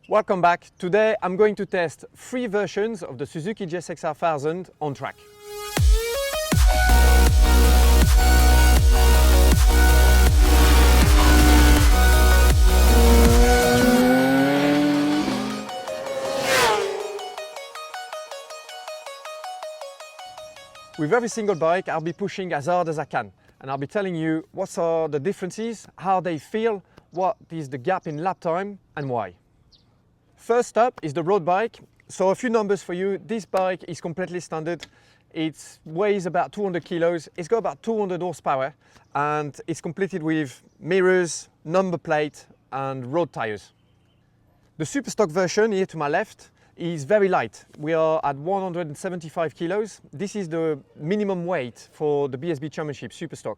Welcome back. Today I'm going to test 3 versions of the Suzuki GSX-R1000 on track. With every single bike I'll be pushing as hard as I can, and I'll be telling you what are the differences, how they feel, what is the gap in lap time and why. First up is the road bike. So a few numbers for you. This bike is completely standard. It weighs about 200 kilos. It's got about 200 horsepower and it's completed with mirrors, number plate and road tires. The Superstock version here to my left is very light. We are at 175 kilos. This is the minimum weight for the BSB Championship Superstock.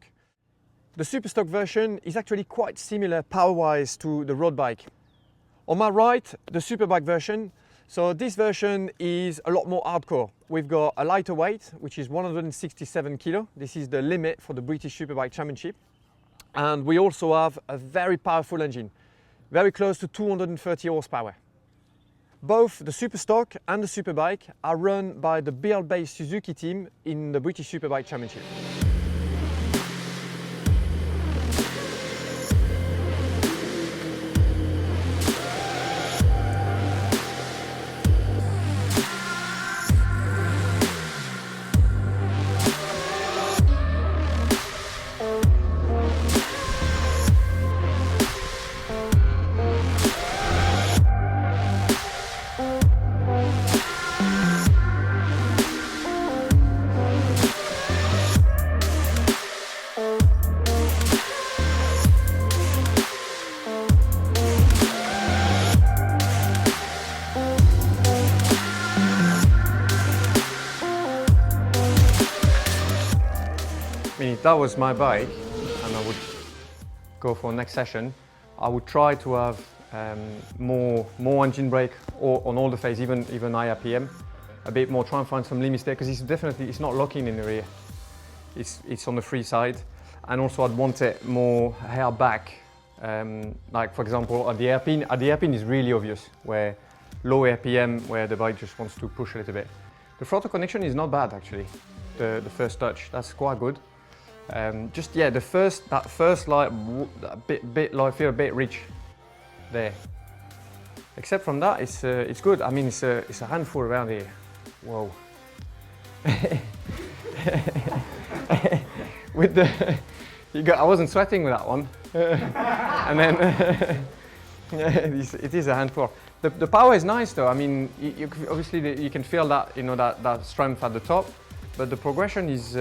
The Superstock version is actually quite similar power-wise to the road bike. On my right, the SUPERBIKE version. So this version is a lot more hardcore. We've got a lighter weight, which is 167 kilo. This is the limit for the British Superbike Championship. And we also have a very powerful engine, very close to 230 horsepower. Both the Superstock and the SUPERBIKE are run by the Biel-based Suzuki team in the British Superbike Championship. I mean, if that was my bike and I would go for next session, I would try to have more engine brake or on all the phase, even higher PM, a bit more, try and find some limits there, because it's not locking in the rear. It's on the free side. And also I'd want it more hair back. Like for example, at the hairpin is really obvious, where low RPM, where the bike just wants to push a little bit. The throttle connection is not bad actually, the first touch, that's quite good. Just yeah, that first like a bit like feel a bit rich there. Except from that, it's good. I mean, it's a handful around here. Whoa. With the I wasn't sweating with that one, and then it is a handful. The power is nice though. I mean, obviously you can feel that, you know, that strength at the top. But the progression is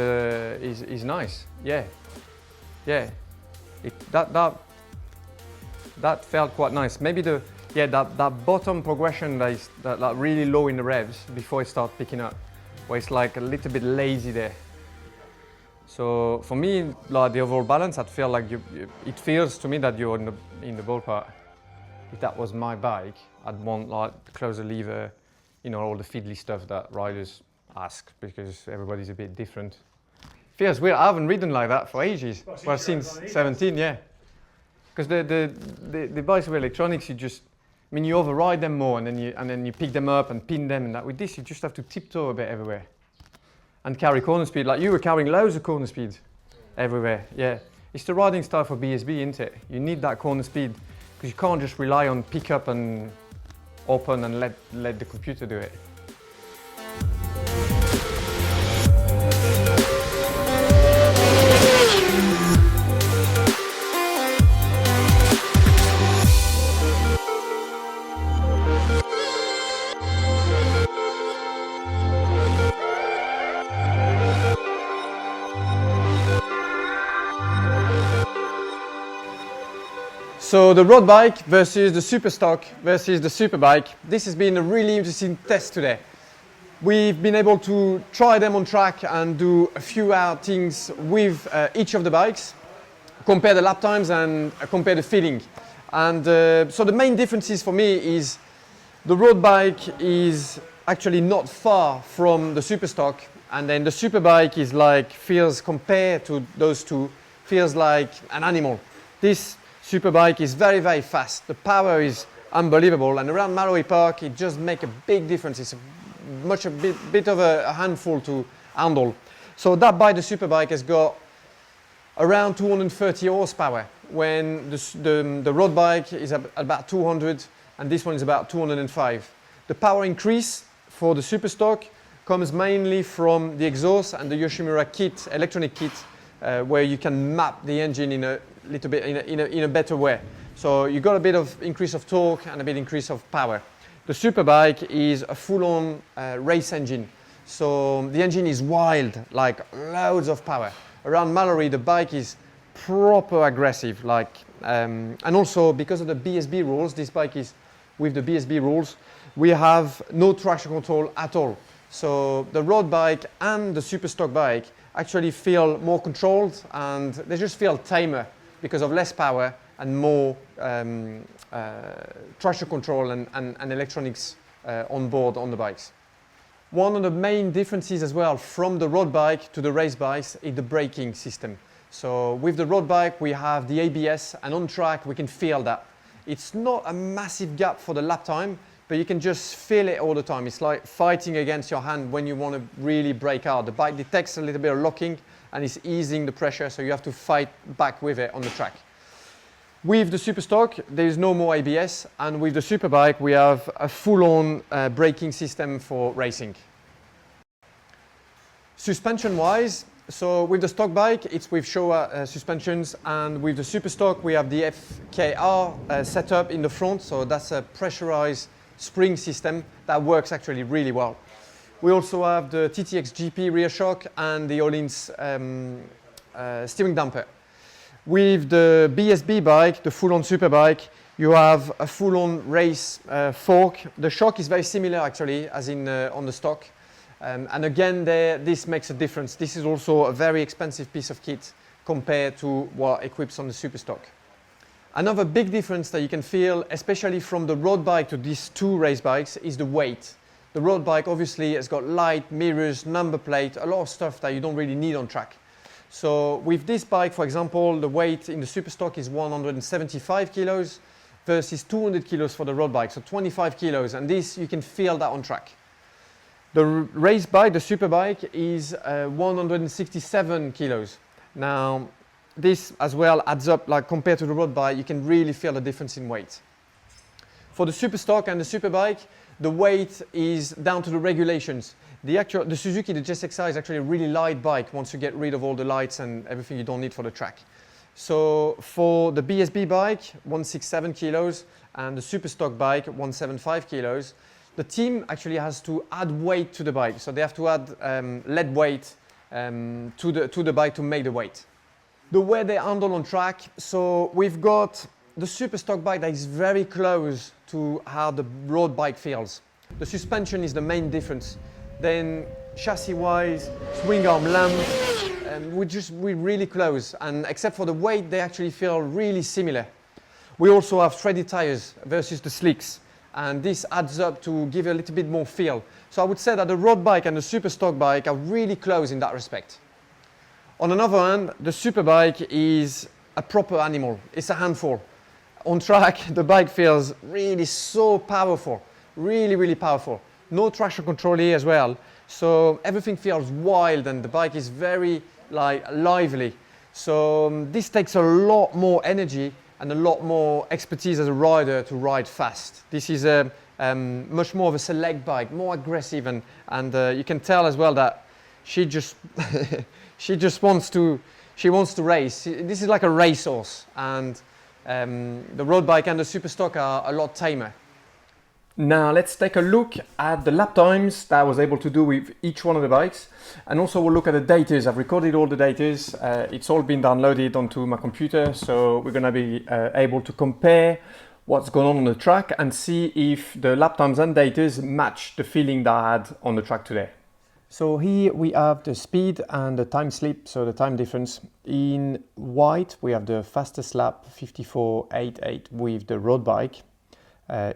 nice. Yeah. That felt quite nice. Maybe that bottom progression that really low in the revs before it starts picking up, where it's like a little bit lazy there. So for me, like the overall balance, I feel like it feels to me that you're in the ballpark. If that was my bike, I'd want like the closer lever, you know, all the fiddly stuff that riders ask, because everybody's a bit different. Feels weird. I haven't ridden like that for ages. Well, since 17, yeah. Because the bikes with electronics, I mean, you override them more, and then you pick them up and pin them, and that. With this, you just have to tiptoe a bit everywhere, and carry corner speed. Like you were carrying loads of corner speed everywhere. Yeah, it's the riding style for BSB, isn't it? You need that corner speed because you can't just rely on pick up and open and let the computer do it. So the road bike versus the Superstock versus the Superbike. This has been a really interesting test today. We've been able to try them on track and do a few outings with each of the bikes, compare the lap times and compare the feeling. And so the main differences for me is the road bike is actually not far from the Superstock, and then the Superbike is like, feels, compared to those two, feels like an animal. This Superbike is very, very fast. The power is unbelievable. And around Mallory Park, it just makes a big difference. It's a bit of a handful to handle. So that bike, the Superbike, has got around 230 horsepower, when the road bike is about 200, and this one is about 205. The power increase for the Superstock comes mainly from the exhaust and the Yoshimura kit, electronic kit, where you can map the engine in a little bit in a better way. So you got a bit of increase of torque and a bit increase of power. The Superbike is a full-on race engine. So the engine is wild, like loads of power. Around Mallory, the bike is proper aggressive, like, and also because of the BSB rules, this bike is with the BSB rules, we have no traction control at all. So the road bike and the Superstock bike actually feel more controlled, and they just feel tamer because of less power and more traction control and electronics on board on the bikes. One of the main differences as well from the road bike to the race bikes is the braking system. So with the road bike we have the ABS, and on track we can feel that. It's not a massive gap for the lap time, but you can just feel it all the time. It's like fighting against your hand when you want to really brake out. The bike detects a little bit of locking and it's easing the pressure, so you have to fight back with it on the track. With the Superstock, there is no more ABS, and with the Superbike, we have a full-on braking system for racing. Suspension-wise, so with the stock bike, it's with Showa suspensions, and with the Superstock, we have the FKR setup in the front, so that's a pressurized spring system that works actually really well. We also have the TTX GP rear shock and the Öhlins steering damper. With the BSB bike, the full-on Superbike, you have a full-on race fork. The shock is very similar actually as in on the stock. And again, this makes a difference. This is also a very expensive piece of kit compared to what equips on the Superstock. Another big difference that you can feel, especially from the road bike to these two race bikes, is the weight. The road bike obviously has got light, mirrors, number plate, a lot of stuff that you don't really need on track. So with this bike, for example, the weight in the Superstock is 175 kilos versus 200 kilos for the road bike, so 25 kilos, and this you can feel that on track. The race bike, the Superbike, is 167 kilos. Now this as well adds up, like compared to the road bike, you can really feel the difference in weight. For the Superstock and the Superbike, the weight is down to the regulations. The Suzuki, the GSX-R is actually a really light bike once you get rid of all the lights and everything you don't need for the track. So for the BSB bike, 167 kilos, and the Superstock bike, 175 kilos, the team actually has to add weight to the bike. So they have to add lead weight to the bike to make the weight. The way they handle on track, so we've got the Superstock bike that is very close to how the road bike feels. The suspension is the main difference. Then chassis-wise, swing arm lamp, we're really close, and except for the weight, they actually feel really similar. We also have threaded tires versus the slicks, and this adds up to give a little bit more feel. So I would say that the road bike and the Superstock bike are really close in that respect. On another hand, the Superbike is a proper animal. It's a handful. On track, the bike feels really so powerful, really, really powerful. No traction control here as well, so everything feels wild and the bike is very lively. So this takes a lot more energy and a lot more expertise as a rider to ride fast. This is a much more of a select bike, more aggressive, and you can tell as well that she just wants to race. This is like a racehorse, and the road bike and the Superstock are a lot tamer. Now let's take a look at the lap times that I was able to do with each one of the bikes, and also we'll look at the datas. I've recorded all the datas. It's all been downloaded onto my computer, so we're going to be able to compare what's going on the track and see if the lap times and datas match the feeling that I had on the track today. So here we have the speed and the time slip, so the time difference. In white we have the fastest lap, 54.88 with the road bike.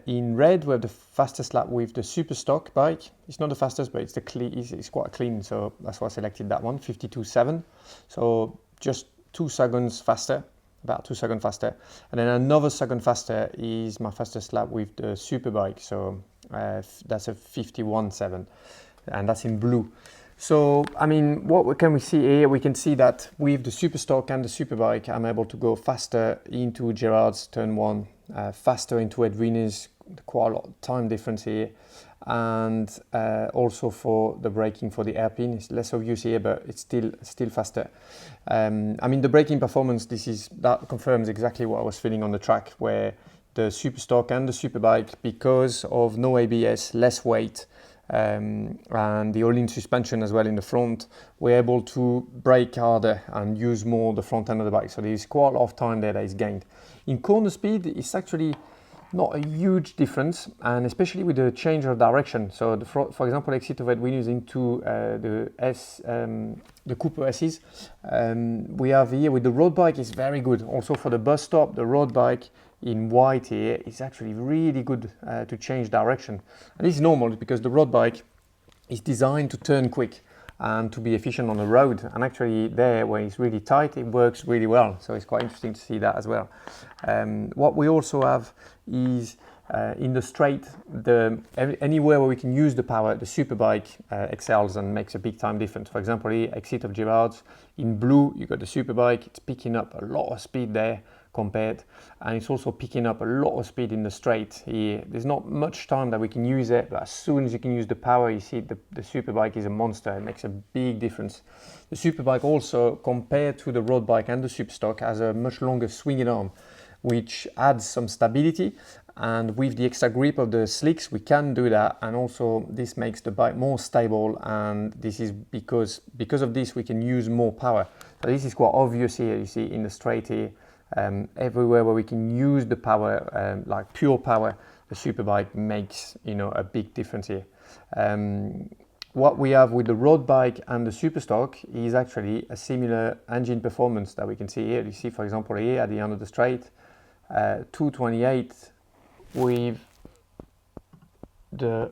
In red we have the fastest lap with the Superstock bike. It's not the fastest, but it's quite clean, so that's why I selected that one, 52.7. So just 2 seconds faster. about 2 seconds faster. And then another second faster is my fastest lap with the Superbike. So that's a 51.7, and that's in blue. So, I mean, what can we see here? We can see that with the Superstock and the Superbike, I'm able to go faster into Gerard's turn 1, faster into Edwina's, quite a lot of time difference here. And also for the braking for the hairpin, it's less obvious here, but it's still faster. I mean, the braking performance, that confirms exactly what I was feeling on the track, where the Superstock and the Superbike, because of no ABS, less weight, and the all-in suspension as well in the front, we're able to brake harder and use more the front end of the bike. So there's quite a lot of time there that is gained. In corner speed, it's actually not a huge difference, and especially with the change of direction. So for example, exit of Edwina's into the Cooper S's, we have here with the road bike is very good. Also for the bus stop, the road bike in white here is actually really good to change direction. And this is normal because the road bike is designed to turn quick and to be efficient on the road. And actually there, where it's really tight, it works really well. So it's quite interesting to see that as well. What we also have is in the straight, anywhere where we can use the power, the Superbike excels and makes a big time difference. For example, here, exit of Gerard's, in blue, you got the Superbike, it's picking up a lot of speed there compared, and it's also picking up a lot of speed in the straight here. There's not much time that we can use it, but as soon as you can use the power, you see the Superbike is a monster. It makes a big difference. The Superbike also, compared to the road bike and the Superstock, has a much longer swinging arm, which adds some stability, and with the extra grip of the slicks we can do that, and also this makes the bike more stable, and this is because of this we can use more power. So this is quite obvious here, you see in the straight here, everywhere where we can use the power, like pure power, the Superbike makes, you know, a big difference here. What we have with the road bike and the Superstock is actually a similar engine performance that we can see here. You see, for example, here at the end of the straight, 228 with the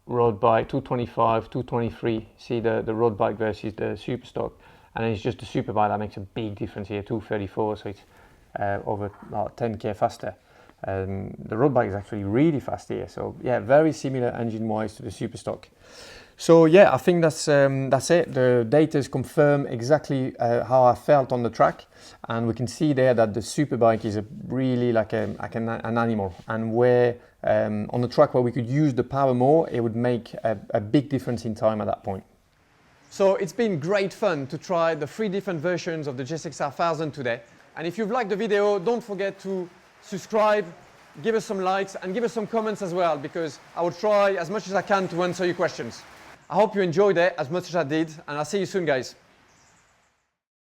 road bike, 225, 223. See the road bike versus the Superstock, and then it's just the Superbike that makes a big difference here, 234. So it's over 10k faster. The road bike is actually really fast here. So yeah, very similar engine-wise to the Superstock. So yeah, I think that's it. The data confirm exactly how I felt on the track, and we can see there that the Superbike is really like an animal, and where on the track where we could use the power more, it would make a big difference in time at that point. So it's been great fun to try the 3 different versions of the GSX-R1000 today. And if you've liked the video, don't forget to subscribe, give us some likes, and give us some comments as well, because I will try as much as I can to answer your questions. I hope you enjoyed it as much as I did, and I'll see you soon, guys.